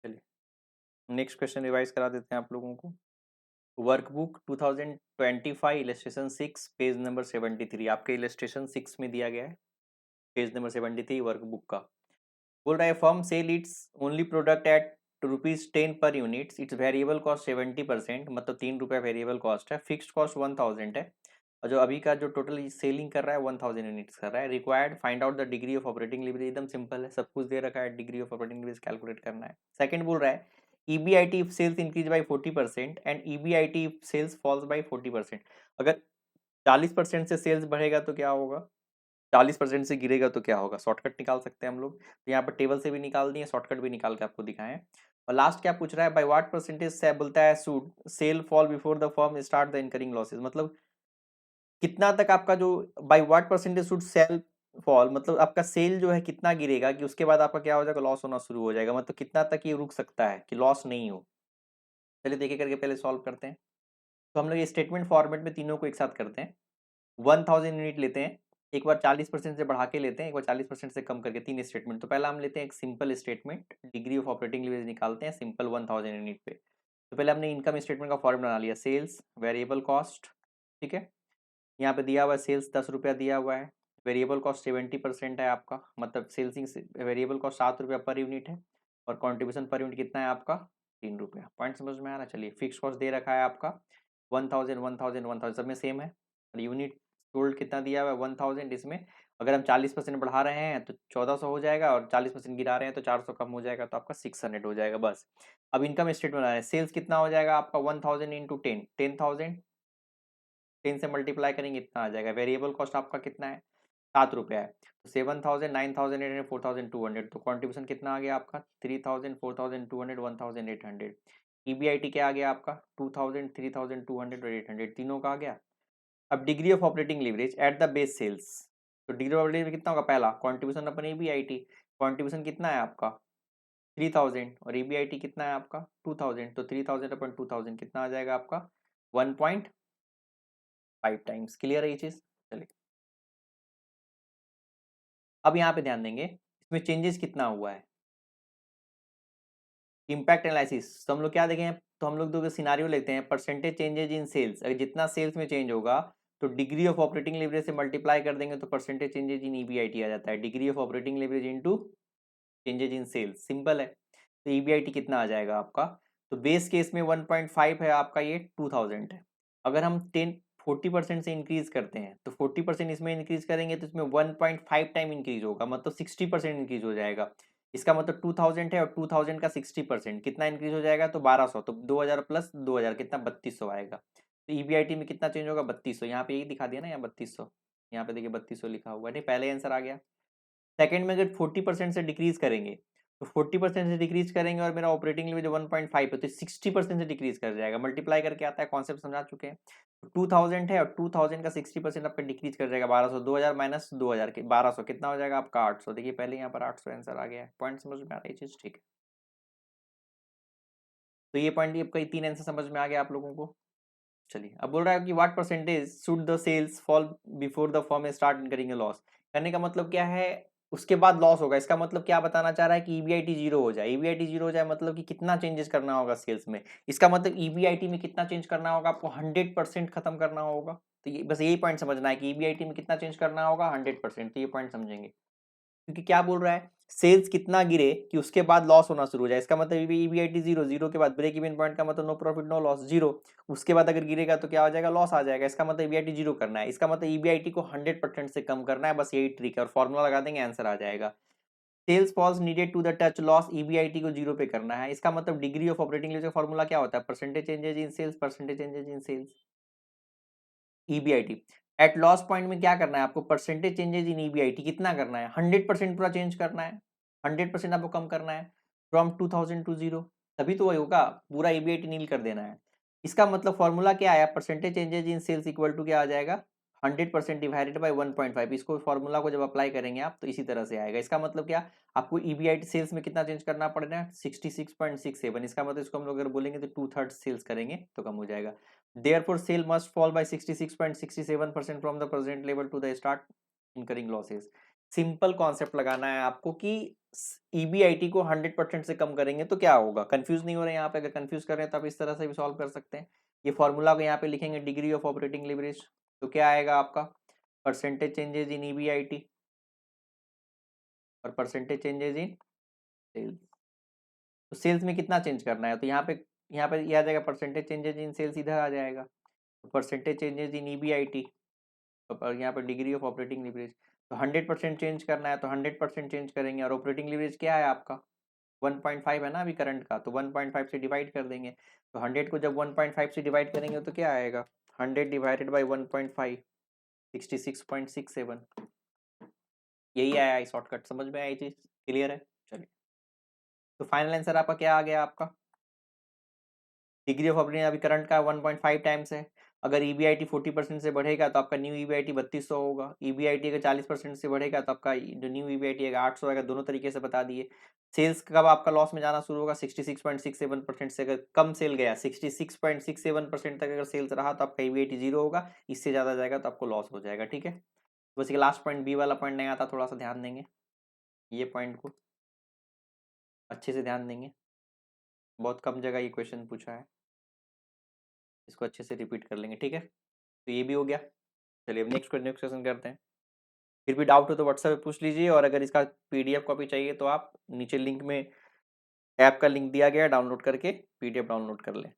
चलिए next question revise करा देते हैं आप लोगों को। वर्कबुक 2025 इलस्ट्रेशन 6 पेज नंबर 73 आपके इलस्ट्रेशन 6 में दिया गया है, पेज नंबर 73 वर्कबुक का। बोल रहा है firm sell its only product at ₹10 per units, its variable cost 70%, मतलब ₹3 वेरिएबल कॉस्ट है, फिक्स्ड कॉस्ट 1000 है, और जो अभी का जो टोटल सेलिंग कर रहा है 1000 यूनिट्स कर रहा है। Required find out the degree of operating leverage, एकदम सिंपल है, सब कुछ दे रखा है, degree of operating leverage calculate करना है। सेकंड बोल रहा है EBIT if sales increase by 40% and EBIT if sales falls by 40%। अगर 40% से सेल्स बढ़ेगा तो क्या होगा, 40% से गिरेगा तो क्या होगा। शॉर्टकट निकाल सकते हैं हम लोग, तो यहाँ पर टेबल से भी निकाल दिए, शॉर्टकट भी निकाल के आपको दिखाएं। और लास्ट क्या पूछ रहा है, बाय व्हाट परसेंटेज से बोलता है should sell fall before the firm start the incurring losses, मतलब कितना तक आपका जो by what percentage should sell fall, मतलब आपका सेल जो है कितना गिरेगा कि उसके बाद आपका क्या हो जाएगा, लॉस होना शुरू हो जाएगा, मतलब कितना तक ये रुक सकता है कि लॉस नहीं हो। चलिए देखिए करके पहले सॉल्व करते हैं। तो हम लोग ये स्टेटमेंट फॉर्मेट में तीनों को एक साथ करते हैं। 1000 यूनिट लेते हैं, एक बार 40% से बढ़ा के लेते हैं, एक बार 40% से कम करके, तीन स्टेटमेंट। तो पहला हम लेते हैं एक simple statement, degree of operating leverage निकालते हैं सिंपल 1000 यूनिट पे। तो पहले हमने इनकम स्टेटमेंट का फॉर्म बना लिया, सेल्स वेरिएबल कॉस्ट, ठीक है। यहाँ पे दिया हुआ है सेल्स ₹10 दिया हुआ है, वेरिएबल कॉस्ट 70% है आपका, मतलब सेल्सिंग वेरिएबल कॉस्ट ₹7 पर यूनिट है, और कॉन्ट्रीब्यूशन पर यूनिट कितना है आपका, ₹3। पॉइंट समझ में आ रहा है। चलिए फिक्स कॉस्ट दे रखा है आपका 1000 1000 1000 सब में सेम है, और यूनिट सोल्ड कितना दिया हुआ है 1000। इसमें अगर हम 40% बढ़ा रहे हैं तो 1400 हो जाएगा, और 40% गिरा रहे हैं तो 400 कम हो जाएगा, तो आपका 600 हो जाएगा बस। अब इनकम स्टेटमेंट बना रहे हैं, सेल्स कितना हो जाएगा आपका 1000 इंटू 10, 10,000, 10 से मल्टीप्लाई करेंगे इतना आ जाएगा। वेरिएबल कॉस्ट आपका कितना है, ₹7 है, तो 7000 9800 4200, तो कॉन्ट्रीब्यूशन कितना आ गया आपका 3000 4200 1800। EBIT क्या आ गया आपका 2000 3200 और 800, तीनों का आ गया। अब degree of operating leverage at the base sales, तो डिग्री ऑफ ऑपरेटिंग कितना होगा, पहला कॉन्ट्रीब्यूशन अपन EBIT, कॉन्ट्रीब्यूशन कितना है आपका 3000, और EBIT कितना है आपका 2000, तो 3000 अपन 2000 कितना आ जाएगा आपका 1.5 टाइम्स। क्लियर है ये चीज। चलिए अब यहाँ पे ध्यान देंगे इसमें चेंजेस कितना हुआ है, इम्पैक्ट एनालिसिस। तो हम लोग क्या देखें, तो हम लोग दो सिनारियो लेते हैं, परसेंटेज चेंजेज इन सेल्स, अगर जितना सेल्स में चेंज होगा तो डिग्री ऑफ ऑपरेटिंग लेवरेज से मल्टीप्लाई कर देंगे तो परसेंटेज चेंजेज इन EBIT आ जाता है, degree of operating leverage into changes in sales, simple है। तो EBIT कितना आ जाएगा आपका, तो बेस केस में 1.5 है आपका, ये 2000 है। अगर हम 40% से इंक्रीज करते हैं तो 40% इसमें इंक्रीज करेंगे तो इसमें 1.5 टाइम इंक्रीज होगा, मतलब 60% इंक्रीज हो जाएगा। इसका मतलब 2000 है, और 2000 का 60% कितना इंक्रीज हो जाएगा, तो 1200, तो 2000 प्लस 2000 कितना 3200 आएगा। तो EBIT में कितना चेंज होगा 3200, यहाँ पे यही दिखा दिया ना, यहाँ 3200, यहाँ पे देखिए 3200 लिखा हुआ है, नहीं पहले आंसर आ गया। सेकंड में अगर 40% से डिक्रीज करेंगे, तो 40% से डिक्रीज करेंगे और मेरा ऑपरेटिंग लिमिट 1.5 है, तो 60% से डिक्रीज कर जाएगा, मल्टीप्लाई करके आता है, कॉन्सेप्ट समझा चुके हैं। 2000 है, और 2000 का 60% आपका डिक्रीज कर जाएगा 1200, 2000 माइनस 2000 के 1200 कितना हो जाएगा आपका 800। देखिए पहले यहाँ पर 800 आंसर आ गया है। पॉइंट समझ में आ रहा है चीज, ठीक है। तो ये पॉइंट आपका तीन आंसर समझ में आ गया आप लोगों को। चलिए अब बोल रहा है कि what percentage should the sales fall before the firm start incurring a loss, करने का मतलब क्या है, उसके बाद लॉस होगा, इसका मतलब क्या बताना चाह रहा है कि EBIT जीरो हो जाए। EBIT जीरो हो जाए मतलब कि कितना चेंजेस करना होगा सेल्स में, इसका मतलब EBIT में कितना चेंज करना होगा आपको, 100% खत्म करना होगा। तो ये बस यही पॉइंट समझना है कि EBIT में कितना चेंज करना होगा 100%, तो ये पॉइंट समझेंगे। क्योंकि क्या बोल रहा है, सेल्स कितना गिरे कि उसके बाद लॉस होना शुरू हो जाए, इसका मतलब EBIT जीरो, जीरो के बाद ब्रेक इवन पॉइंट का मतलब no profit no loss, zero. उसके बाद अगर गिरेगा तो क्या हो जाएगा, लॉस आ जाएगा, इसका मतलब EBIT जीरो करना है, इसका मतलब EBIT को 100% से कम करना है, बस यही ट्रिक है, और फॉर्मूला लगा देंगे आंसर आ जाएगा। Sales falls needed to the touch loss, EBIT को जीरो पे करना है, इसका मतलब डिग्री ऑफ ऑपरेटिंग लीवरेज का फॉर्मूला क्या होता है, percentage changes in sales, percentage changes in sales EBIT। At loss point में क्या करना है आपको, परसेंटेज चेंजेज इन EBIT कितना करना है, 100% पूरा चेंज करना है, 100% आपको कम करना है फ्रॉम 2000 टू जीरो, तभी तो वही होगा, पूरा EBIT नील कर देना है। इसका मतलब फॉर्मूला क्या आया, percentage changes in sales equal to क्या आ जाएगा 100% डिवाइडेड बाई 1.5। इसको फॉर्मूला को जब अप्लाई करेंगे आप तो इसी तरह से आएगा। इसका मतलब क्या, आपको EBIT सेल्स में कितना चेंज करना पड़ेगा 66.67, इसका मतलब इसको हम लोग अगर बोलेंगे तो 2/3 सेल्स करेंगे तो कम हो जाएगा। Therefore, sale must fall by 66.67% from the present level to the start incurring losses. Simple concept लगाना है आपको कि ईबीआईटी को 100% से कम करेंगे तो क्या होगा। कंफ्यूज नहीं हो रहे हैं यहाँ पे, अगर कंफ्यूज कर रहे हैं तो आप इस तरह से भी सॉल्व कर सकते हैं। ये फॉर्मूला को यहाँ पे लिखेंगे डिग्री ऑफ ऑपरेटिंग लिवरेज, तो क्या आएगा आपका परसेंटेज चेंजेस इन ईबीआईटी और परसेंटेज चेंजेस इन सेल्स। तो सेल्स में कितना चेंज करना है, तो यहाँ पे यह आ जाएगा परसेंटेज चेंजेस इन सेल्स, इधर आ जाएगा तो परसेंटेज चेंजेस इन ईबीआईटी और यहाँ पे डिग्री ऑफ ऑपरेटिंग लिवरेज। तो 100% चेंज करना है तो 100% चेंज करेंगे, और ऑपरेटिंग लिवरेज क्या है आपका 1.5 है ना अभी करंट का, तो 1.5 से डिवाइड कर देंगे। तो 100 को जब 1.5 से डिवाइड करेंगे तो क्या आएगा 100 डिवाइडेड बाई 1.5 66.67। यही आया शॉर्टकट, समझ में आई चीज, क्लियर है। चलिए तो फाइनल आंसर आपका क्या आ गया, आपका डिग्री ऑफ ऑपरेटिंग अभी करंट का 1.5 टाइम्स है। अगर ईबीआईटी 40% से बढ़ेगा तो आपका न्यू ईबीआईटी 3200 होगा। ईबीआईटी अगर 40% से बढ़ेगा तो आपका जो न्यू ईबीआईटी आएगा 800 आएगा। दोनों तरीके से बता दिए। सेल्स कब आपका लॉस में जाना शुरू होगा 66.67% से। अगर कम सेल गया 66.67% तक अगर सेल्स रहा तो आपका ईबीआईटी जीरो होगा। इससे ज्यादा जाएगा तो आपको लॉस हो जाएगा। ठीक है, बस ये लास्ट पॉइंट बी वाला पॉइंट नहीं आता, थोड़ा सा ध्यान देंगे, ये पॉइंट को अच्छे से ध्यान देंगे, बहुत कम जगह ये क्वेश्चन पूछा है, इसको अच्छे से रिपीट कर लेंगे। ठीक है, तो ये भी हो गया। चलिए अब नेक्स्ट क्वेश्चन करते हैं। फिर भी डाउट हो तो व्हाट्सएप पे पूछ लीजिए, और अगर इसका पीडीएफ कॉपी चाहिए तो आप नीचे लिंक में ऐप का लिंक दिया गया है, डाउनलोड करके पीडीएफ डाउनलोड कर लें।